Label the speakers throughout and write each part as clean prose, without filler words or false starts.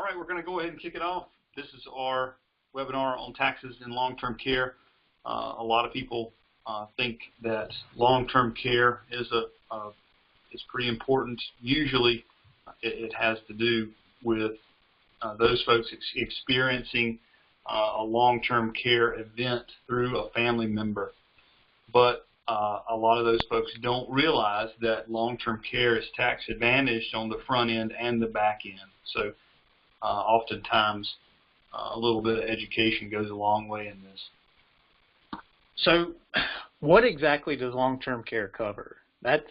Speaker 1: All right, we're going to go ahead and kick it off. This is our webinar on taxes in long-term care. A lot of people think that long-term care is pretty important. Usually, it has to do with those folks experiencing a long-term care event through a family member. But a lot of those folks don't realize that long-term care is tax advantaged on the front end and the back end. So oftentimes a little bit of education goes a long way in this.
Speaker 2: So what exactly does long-term care cover? That's,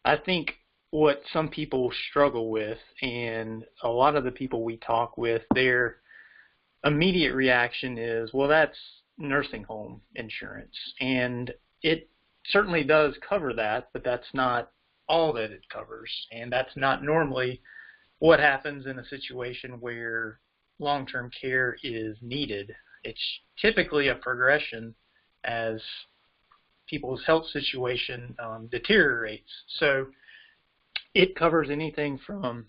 Speaker 2: I think, what some people struggle with, and a lot of the people we talk with, their immediate reaction is, well, that's nursing home insurance. And it certainly does cover that, but that's not all that it covers. And that's not normally what happens in a situation where long-term care is needed. It's typically a progression as people's health situation deteriorates. So it covers anything from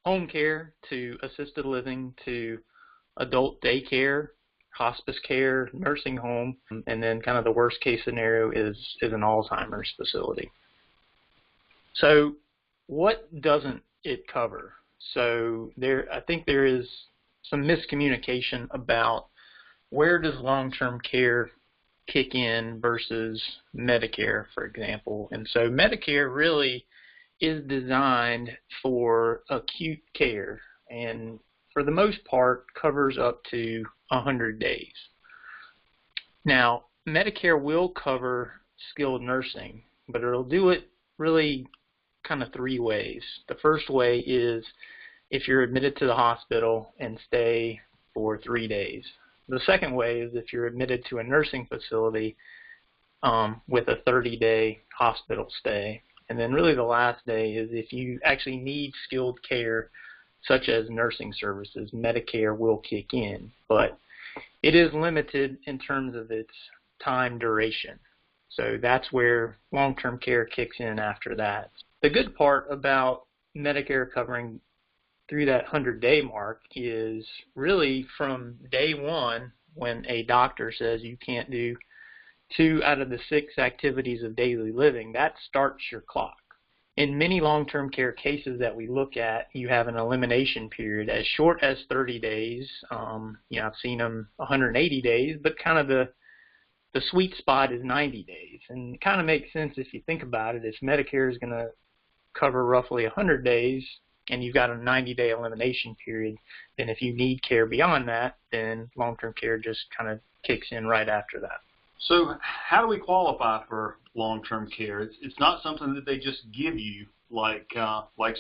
Speaker 2: home care to assisted living to adult daycare, hospice care, nursing home, and then kind of the worst case scenario is an Alzheimer's facility. So what doesn't it cover? So I think there is some miscommunication about where does long-term care kick in versus Medicare, for example. And so Medicare really is designed for acute care and for the most part covers up to 100 days. Now, Medicare will cover skilled nursing, but it'll do it really kind of three ways. The first way is if you're admitted to the hospital and stay for 3 days. The second way is if you're admitted to a nursing facility with a 30-day hospital stay. And then really the last day is if you actually need skilled care, such as nursing services, Medicare will kick in. But it is limited in terms of its time duration. So that's where long-term care kicks in after that. The good part about Medicare covering through that 100-day mark is really from day one when a doctor says you can't do 2 out of the 6 activities of daily living, that starts your clock. In many long-term care cases that we look at, you have an elimination period as short as 30 days. I've seen them 180 days, but kind of the sweet spot is 90 days. And it kind of makes sense if you think about it. If Medicare is going to cover roughly 100 days and you've got a 90-day elimination period, then if you need care beyond that, then long-term care just kind of kicks in right after that.
Speaker 1: So how do we qualify for long-term care? It's not something that they just give you like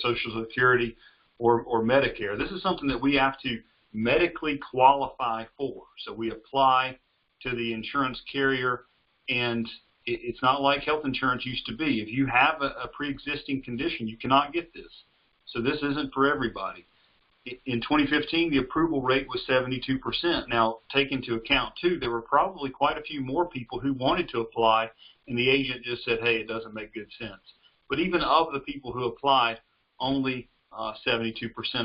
Speaker 1: Social Security or Medicare. This is something that we have to medically qualify for. So we apply to the insurance carrier, and it's not like health insurance used to be. If you have a pre-existing condition, you cannot get this. So this isn't for everybody. In 2015, the approval rate was 72%. Now, take into account, too, there were probably quite a few more people who wanted to apply, and the agent just said, hey, it doesn't make good sense. But even of the people who applied, only 72%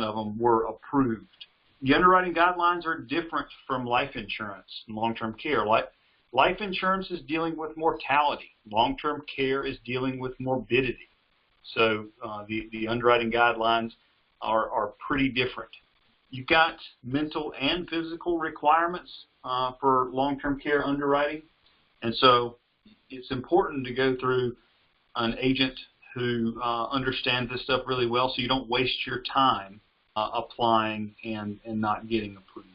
Speaker 1: of them were approved. The underwriting guidelines are different from life insurance and long-term care. Life insurance is dealing with mortality. Long-term care is dealing with morbidity. So the underwriting guidelines are pretty different. You've got mental and physical requirements for long-term care underwriting, and so it's important to go through an agent who understands this stuff really well so you don't waste your time applying and not getting approved.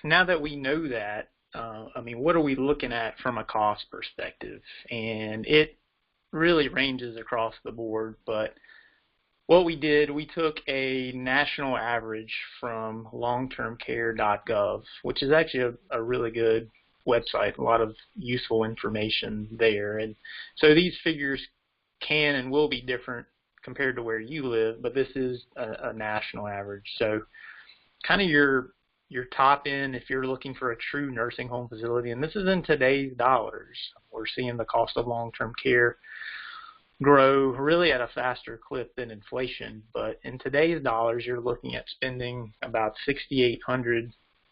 Speaker 2: Now that we know that, what are we looking at from a cost perspective? And it really ranges across the board, but what we did, we took a national average from longtermcare.gov, which is actually a really good website, a lot of useful information there. And so these figures can and will be different compared to where you live, but this is a national average. So kind of your top end, if you're looking for a true nursing home facility, and this is in today's dollars, we're seeing the cost of long-term care grow really at a faster clip than inflation. But in today's dollars, you're looking at spending about $6,800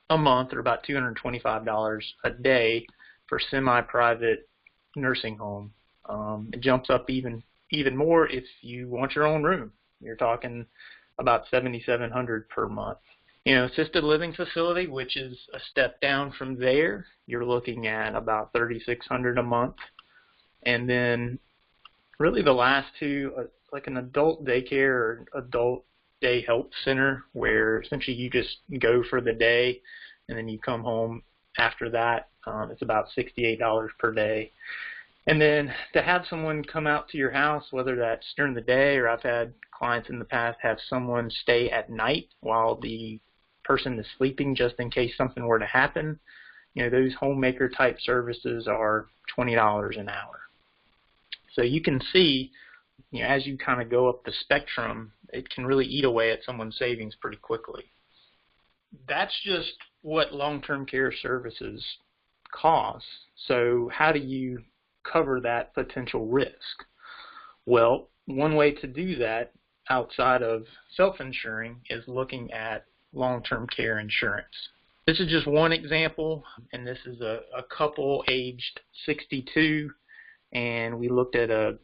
Speaker 2: a month, or about $225 a day, for semi-private nursing home. It jumps up even more if you want your own room. You're talking about $7,700 per month. Assisted living facility, which is a step down from there, you're looking at about $3,600 a month. And then really the last two, like an adult daycare or adult day help center, where essentially you just go for the day and then you come home after that. It's about $68 per day. And then to have someone come out to your house, whether that's during the day, or I've had clients in the past have someone stay at night while the person is sleeping, just in case something were to happen. Those homemaker type services are $20 an hour. So you can see, as you kind of go up the spectrum, it can really eat away at someone's savings pretty quickly. That's just what long-term care services cost. So how do you cover that potential risk? Well, one way to do that outside of self-insuring is looking at long-term care insurance. This is just one example, and this is a couple aged 62, and we looked at a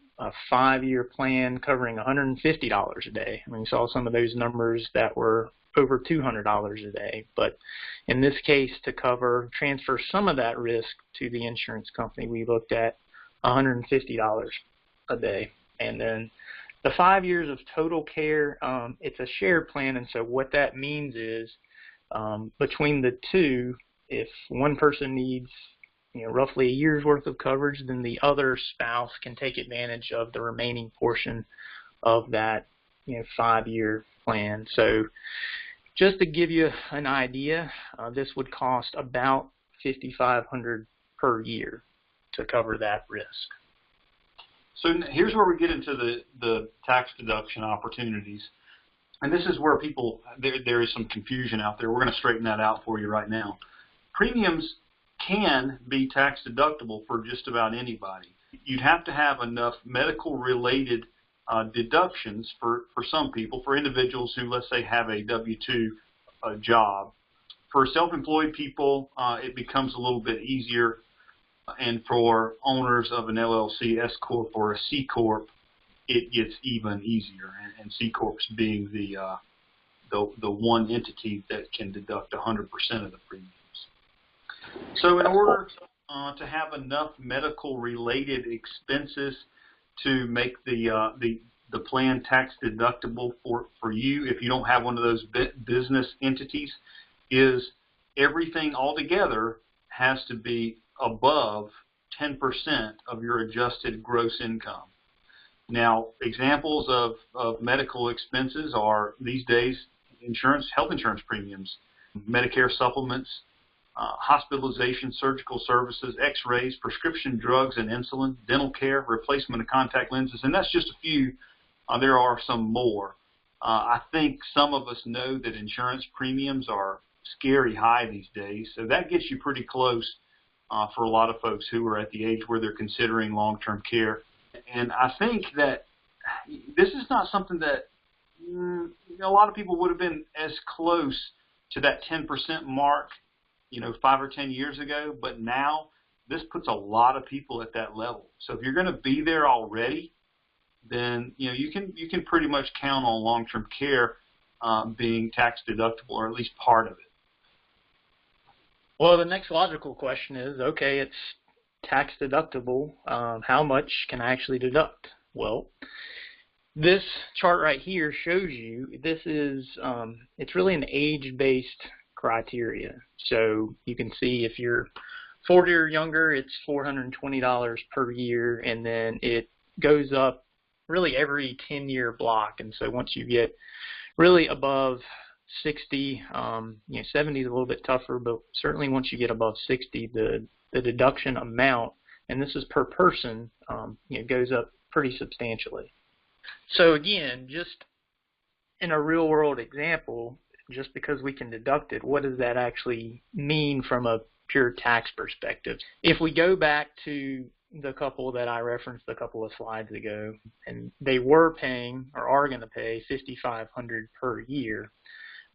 Speaker 2: 5-year plan covering $150 a day. We saw some of those numbers that were over $200 a day, but in this case, to transfer some of that risk to the insurance company, we looked at $150 a day. And then the 5 years of total care, it's a shared plan, and so what that means is between the two, if one person needs roughly a year's worth of coverage, then the other spouse can take advantage of the remaining portion of that 5-year plan. So just to give you an idea, this would cost about $5,500 per year to cover that risk.
Speaker 1: So here's where we get into the tax deduction opportunities. And this is where there is some confusion out there. We're going to straighten that out for you right now. Premiums can be tax deductible for just about anybody. You'd have to have enough medical-related deductions for some people, for individuals who, let's say, have a W-2 job. For self-employed people, it becomes a little bit easier. And for owners of an LLC, S Corp, or a C Corp, it gets even easier. And C Corps being the one entity that can deduct 100% of the premiums. So in order to have enough medical-related expenses to make the plan tax deductible for you, if you don't have one of those business entities, is everything altogether has to be above 10% of your adjusted gross income. Now, examples of medical expenses are, these days, health insurance premiums, Medicare supplements, hospitalization, surgical services, x-rays, prescription drugs and insulin, dental care, replacement of contact lenses, and that's just a few. There are some more. I think some of us know that insurance premiums are scary high these days, so that gets you pretty close for a lot of folks who are at the age where they're considering long-term care. And I think that this is not something that a lot of people would have been as close to that 10% mark 5 or 10 years ago, but now this puts a lot of people at that level. So if you're going to be there already, then you can pretty much count on long-term care being tax deductible, or at least part of it.
Speaker 2: Well, the next logical question is, okay, it's tax deductible. How much can I actually deduct? Well, this chart right here shows you this is it's really an age-based criteria. So you can see if you're 40 or younger, it's $420 per year, and then it goes up really every 10-year block. And so once you get really above 60, 70 is a little bit tougher, but certainly once you get above 60, the deduction amount, and this is per person, goes up pretty substantially. So again, just in a real world example, just because we can deduct it, what does that actually mean from a pure tax perspective? If we go back to the couple that I referenced a couple of slides ago, and they were paying or are going to pay $5,500 per year.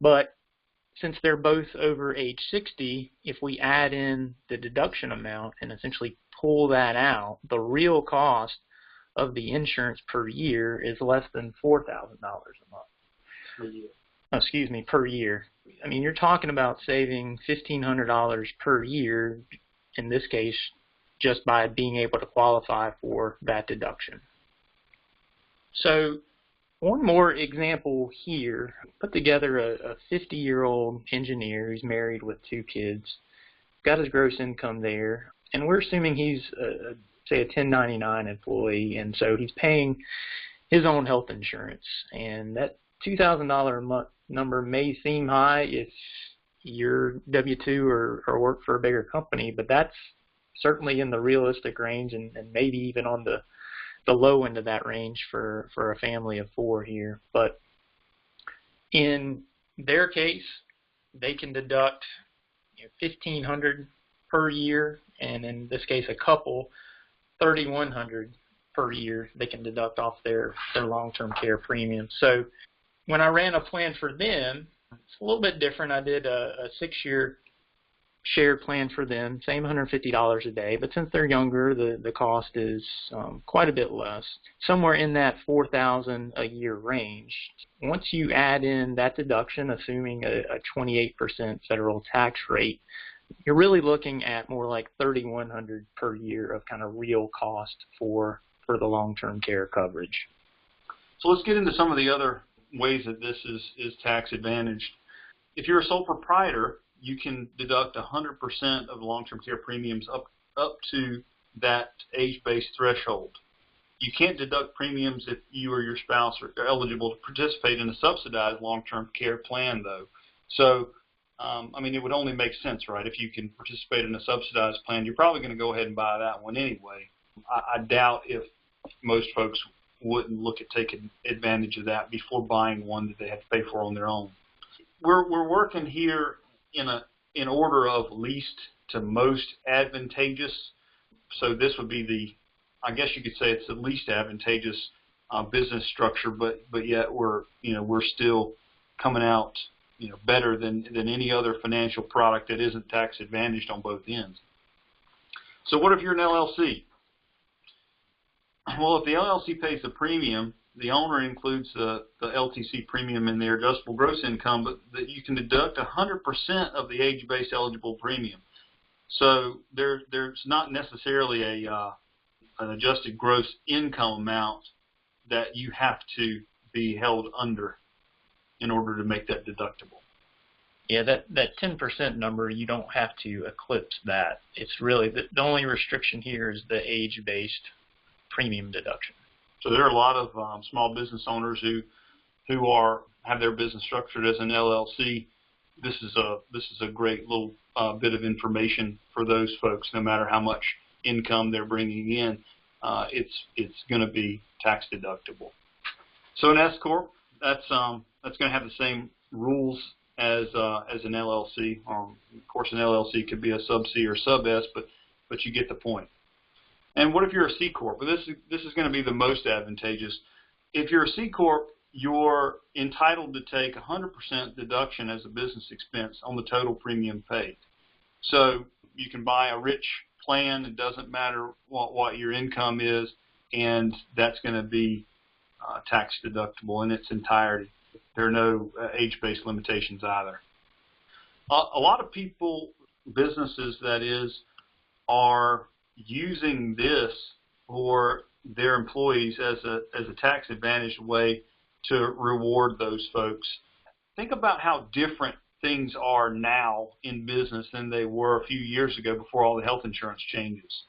Speaker 2: But since they're both over age 60, if we add in the deduction amount and essentially pull that out, the real cost of the insurance per year is less than $4,000 a month.
Speaker 1: Per year.
Speaker 2: Excuse me, per year. I mean, you're talking about saving $1,500 per year, in this case, just by being able to qualify for that deduction. So one more example here. Put together a 50-year-old engineer who's married with 2 kids, got his gross income there, and we're assuming he's, say, a 1099 employee, and so he's paying his own health insurance. And that $2,000 a month number may seem high if you're W-2 or work for a bigger company, but that's certainly in the realistic range, and maybe even on the low end of that range for a family of 4 here. But in their case, they can deduct $1,500 per year, and in this case, a couple, $3,100 per year they can deduct off their long-term care premium. So when I ran a plan for them, it's a little bit different. I did a 6-year shared plan for them, same $150 a day, but since they're younger, the cost is quite a bit less, somewhere in that $4,000 a year range. Once you add in that deduction, assuming a 28% federal tax rate, you're really looking at more like $3,100 per year of kind of real cost for the long-term care coverage.
Speaker 1: So let's get into some of the other ways that this is tax advantaged. If you're a sole proprietor, you can deduct 100% of the long-term care premiums up to that age-based threshold. You can't deduct premiums if you or your spouse are eligible to participate in a subsidized long-term care plan, though. So, I mean, it would only make sense, right? If you can participate in a subsidized plan, you're probably going to go ahead and buy that one anyway. I doubt if most folks wouldn't look at taking advantage of that before buying one that they have to pay for on their own. We're working here in order of least to most advantageous. So this would be I guess you could say it's the least advantageous business structure, but yet we're still coming out better than any other financial product that isn't tax advantaged on both ends. So what if you're an LLC? Well, if the LLC pays the premium, the owner includes the LTC premium in their adjustable gross income, but that you can deduct 100% of the age-based eligible premium. So there's not necessarily an adjusted gross income amount that you have to be held under in order to make that deductible.
Speaker 2: Yeah, that 10% number, you don't have to eclipse that. It's really the only restriction here is the age-based premium deduction.
Speaker 1: So there are a lot of small business owners who have their business structured as an LLC. This is a great little bit of information for those folks. No matter how much income they're bringing in, it's going to be tax deductible. So an S corp, that's going to have the same rules as an LLC. Of course, an LLC could be a sub C or sub S, but you get the point. And what if you're a C corp? Well, this is going to be the most advantageous. If you're a C corp, you're entitled to take 100% deduction as a business expense on the total premium paid. So you can buy a rich plan. It doesn't matter what your income is, and that's going to be tax deductible in its entirety. There are no age-based limitations either. A lot of people, businesses that is, are using this for their employees as a tax advantaged way to reward those folks. Think about how different things are now in business than they were a few years ago before all the health insurance changes.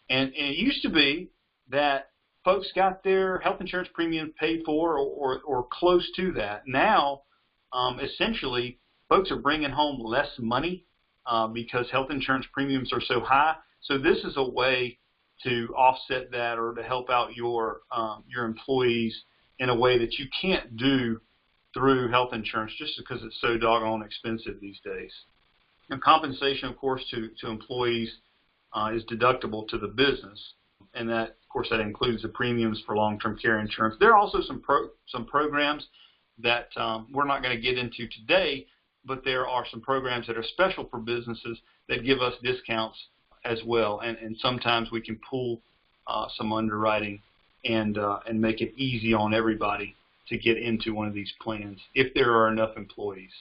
Speaker 1: And it used to be that folks got their health insurance premiums paid for or close to that. Now, essentially, folks are bringing home less money because health insurance premiums are so high. So this is a way to offset that or to help out your employees in a way that you can't do through health insurance just because it's so doggone expensive these days. And compensation, of course, to employees is deductible to the business. and that, of course, that includes the premiums for long-term care insurance. There are also some programs that we're not going to get into today, but there are some programs that are special for businesses that give us discounts as well, and sometimes we can pull some underwriting and make it easy on everybody to get into one of these plans if there are enough employees.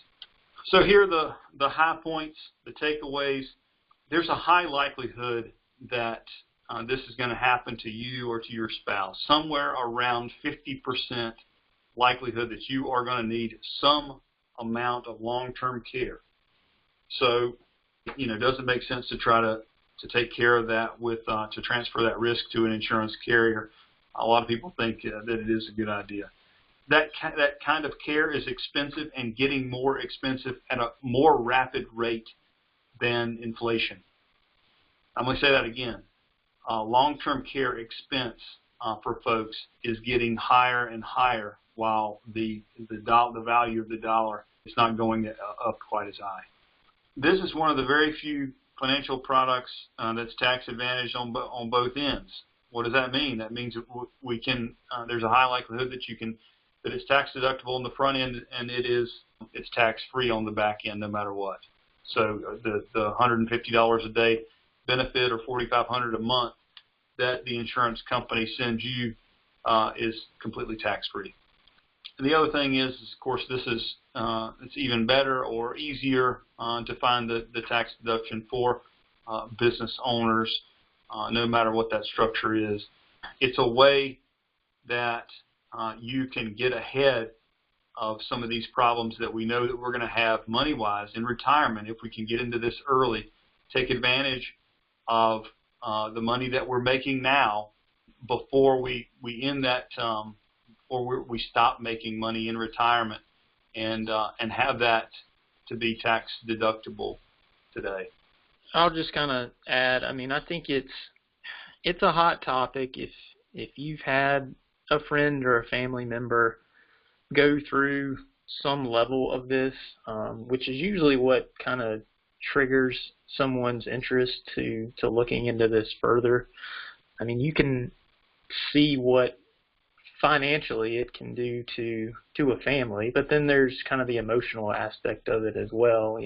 Speaker 1: So here are the high points, the takeaways. There's a high likelihood that this is going to happen to you or to your spouse. Somewhere around 50% likelihood that you are going to need some amount of long-term care. So, it doesn't make sense to try to take care of that with to transfer that risk to an insurance carrier. A lot of people think that it is a good idea. That kind of care is expensive and getting more expensive at a more rapid rate than inflation. I'm going to say that again. Long-term care expense for folks is getting higher and higher, while the value of the dollar is not going up quite as high. This is one of the very few financial products that's tax advantaged on both ends. What does that mean? That means that we can. There's a high likelihood that it's tax deductible on the front end, and it's tax free on the back end, no matter what. So the $150 a day benefit or $4,500 a month that the insurance company sends you is completely tax free. And the other thing is, of course, this is it's even better or easier to find the tax deduction for business owners, no matter what that structure is. It's a way that you can get ahead of some of these problems that we know that we're going to have money-wise in retirement if we can get into this early, take advantage of the money that we're making now before we end that or we stop making money in retirement, and have that to be tax deductible today.
Speaker 2: I'll just kind of add. I mean, I think it's a hot topic. If you've had a friend or a family member go through some level of this, which is usually what kind of triggers someone's interest to looking into this further. I mean, you can see what financially it can do to a family, but then there's kind of the emotional aspect of it as well.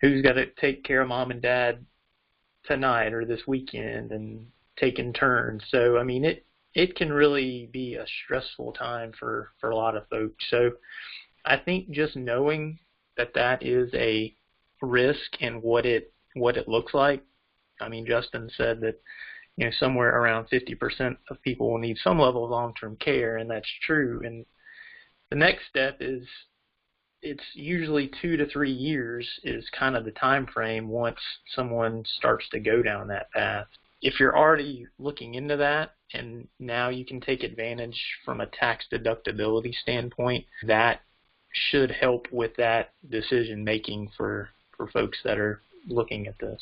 Speaker 2: Who's got to take care of mom and dad tonight or this weekend and taking turns. So, I mean, it can really be a stressful time for a lot of folks. So I think just knowing that is a risk and what it looks like. I mean, Justin said that somewhere around 50% of people will need some level of long-term care, and that's true. And the next step is it's usually 2 to 3 years is kind of the time frame once someone starts to go down that path. If you're already looking into that and now you can take advantage from a tax deductibility standpoint, that should help with that decision making for folks that are looking at this.